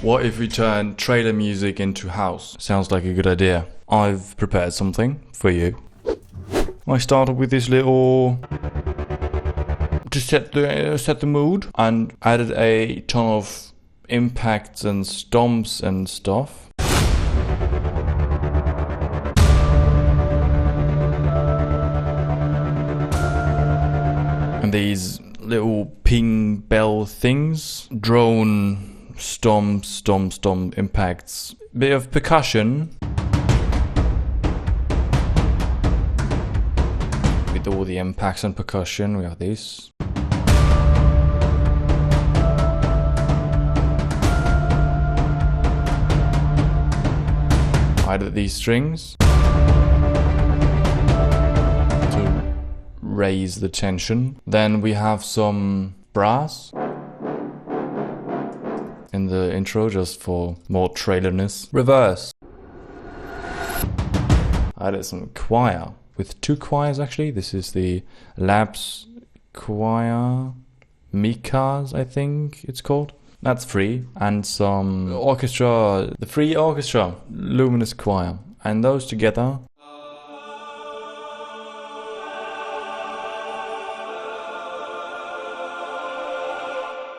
What if we turn trailer music into house? Sounds like a good idea. I've prepared something for you. I started with this little to set the mood, and added a ton of impacts and stomps and stuff. And these little ping bell things, drone stomp impacts, bit of percussion with all the impacts and percussion. We have this. I added these strings to raise the tension. Then we have some brass in the intro just for more trailerness. Reverse. I added some choir with two choirs actually. This is the Labs choir, Mikas I think it's called. That's free. And some orchestra, the free orchestra, Luminous choir. And those together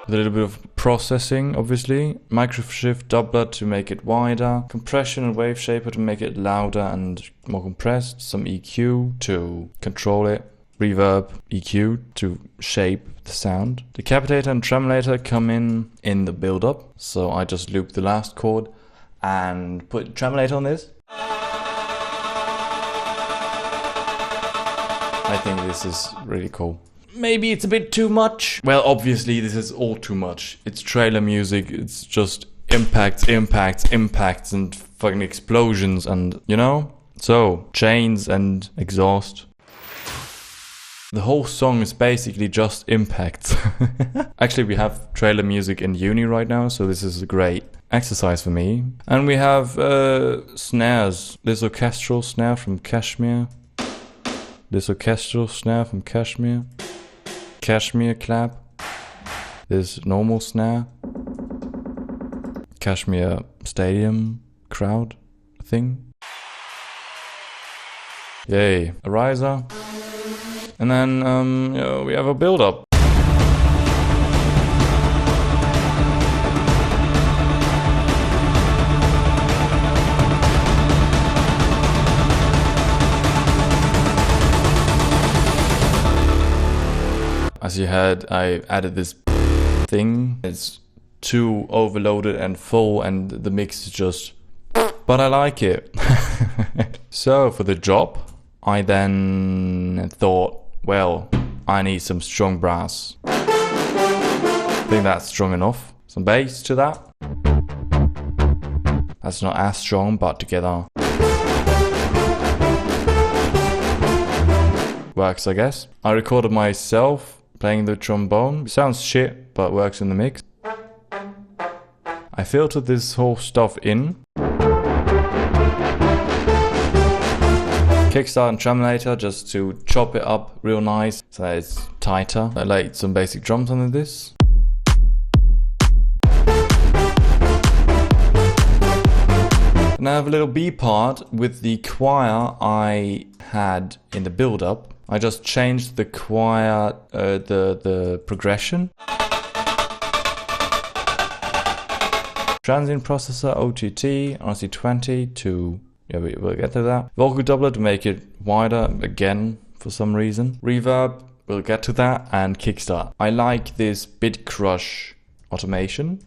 with a little bit of processing, obviously. Microshift doubler to make it wider. Compression and wave shaper to make it louder and more compressed. Some EQ to control it. Reverb, EQ to shape the sound. Decapitator and tremolator come in the build-up. So I just loop the last chord and put tremolator on this. I think this is really cool. Maybe it's a bit too much. Well, obviously this is all too much. It's trailer music, it's just impacts and fucking explosions and, you know? So, chains and exhaust. The whole song is basically just impacts. Actually, we have trailer music in uni right now, so this is a great exercise for me. And we have snares. This orchestral snare from Kashmir. This orchestral snare from Kashmir. Kashmir clap. This normal snare. Kashmir stadium crowd thing. Yay. A riser. And then we have a build-up. As you heard, I added this thing. It's too overloaded and full and the mix is just... But I like it. So for the job, I then thought, well, I need some strong brass. I think that's strong enough. Some bass to that. That's not as strong, but together works, I guess. I recorded myself playing the trombone. It sounds shit, but works in the mix. I filtered this whole stuff in. Kickstart and tremolator just to chop it up real nice so that it's tighter. I laid some basic drums under this. And I have a little B part with the choir I had in the build-up. I just changed the choir, the progression. Transient processor, OTT, RC20 to... Yeah, we'll get to that. Vocal doubler to make it wider again for some reason. Reverb, we'll get to that. And kickstart. I like this bit crush automation.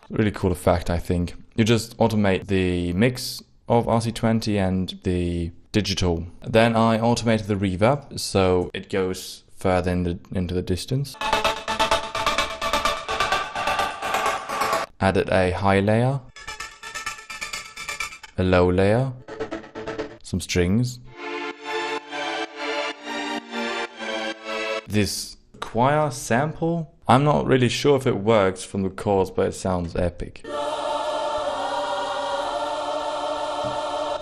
Really cool effect, I think. You just automate the mix of RC20 and the digital. Then I automated the reverb so it goes further into the distance. Added a high layer, a low layer, some strings. This choir sample, I'm not really sure if it works from the chords, but it sounds epic.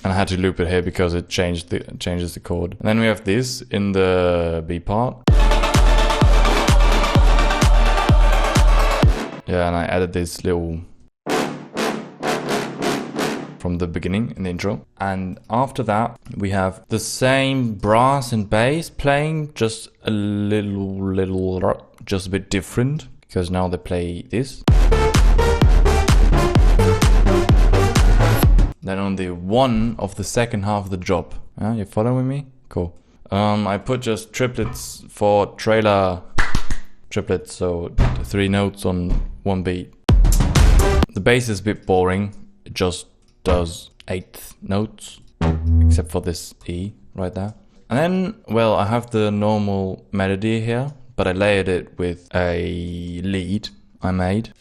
And I had to loop it here because it changes the chord. And then we have this in the B part. Yeah, and I added this little from the beginning in the intro. And after that, we have the same brass and bass playing, just a just a bit different, because now they play this. Then on the one of the second half of the job. You following me? Cool. I put just triplets for trailer triplets, so 3 notes on 1 beat. The bass is a bit boring. It just does 8th notes, except for this E right there. And then, well, I have the normal melody here, but I layered it with a lead I made.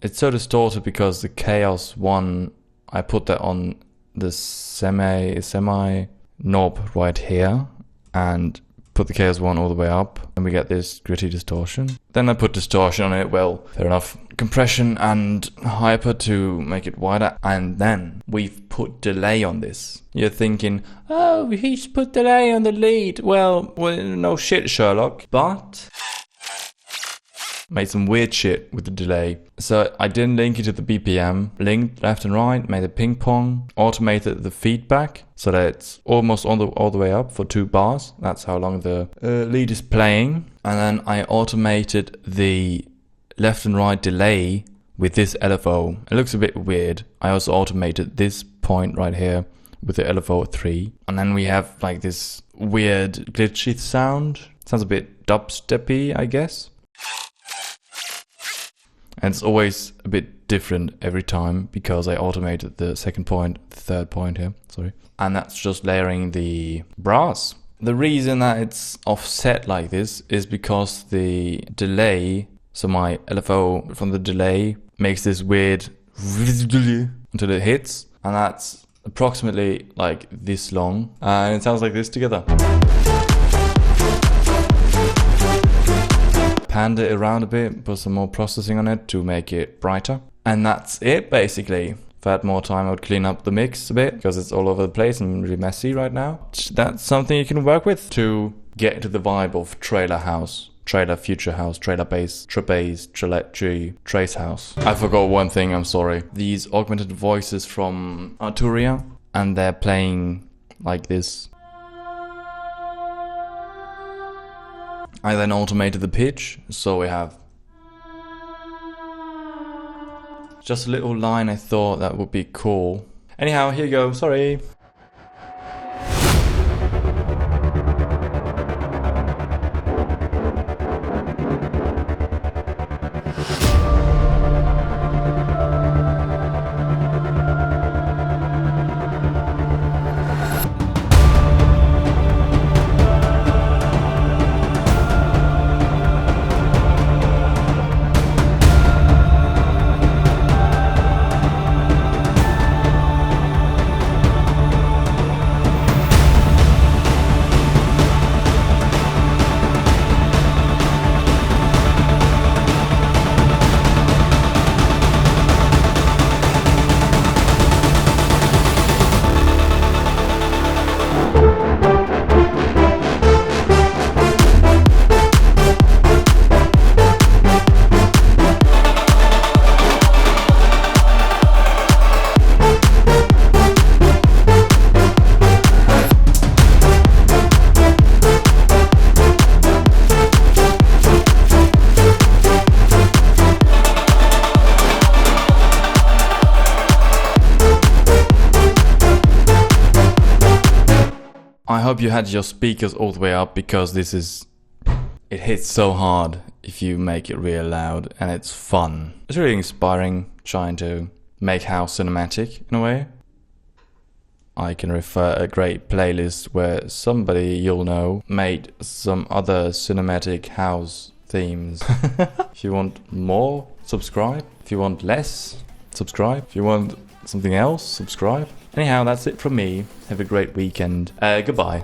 It's so distorted because the Chaos 1, I put that on the semi knob right here and put the Chaos 1 all the way up, and we get this gritty distortion. Then I put distortion on it, well, fair enough. Compression and hyper to make it wider, and then we've put delay on this. You're thinking, oh, he's put delay on the lead. Well, no shit, Sherlock. But made some weird shit with the delay. So I didn't link it to the BPM, linked left and right, made a ping pong, automated the feedback so that it's almost all the way up for 2 bars. That's how long the lead is playing. And then I automated the left and right delay with this LFO. It looks a bit weird. I also automated this point right here with the LFO at 3. And then we have like this weird glitchy sound. Sounds a bit dubsteppy, I guess. And it's always a bit different every time because I automated the second point, the third point here, sorry. And that's just layering the brass. The reason that it's offset like this is because the delay, so my LFO from the delay makes this weird until it hits. And that's approximately like this long. And it sounds like this together. Panned it around a bit, put some more processing on it to make it brighter. And that's it basically. If I had more time, I would clean up the mix a bit because it's all over the place and really messy right now. That's something you can work with to get into the vibe of trailer house, trailer future house, trailer bass, trace house. I forgot one thing, I'm sorry. These augmented voices from Arturia, and they're playing like this. I then automated the pitch, so we have just a little line I thought that would be cool. Anyhow, here you go, sorry. I hope you had your speakers all the way up because it hits so hard if you make it real loud, and it's fun. It's really inspiring trying to make house cinematic in a way. I can refer a great playlist where somebody you'll know made some other cinematic house themes. If you want more, subscribe. If you want less, subscribe. If you want something else, subscribe. Anyhow, that's it from me. Have a great weekend. Goodbye.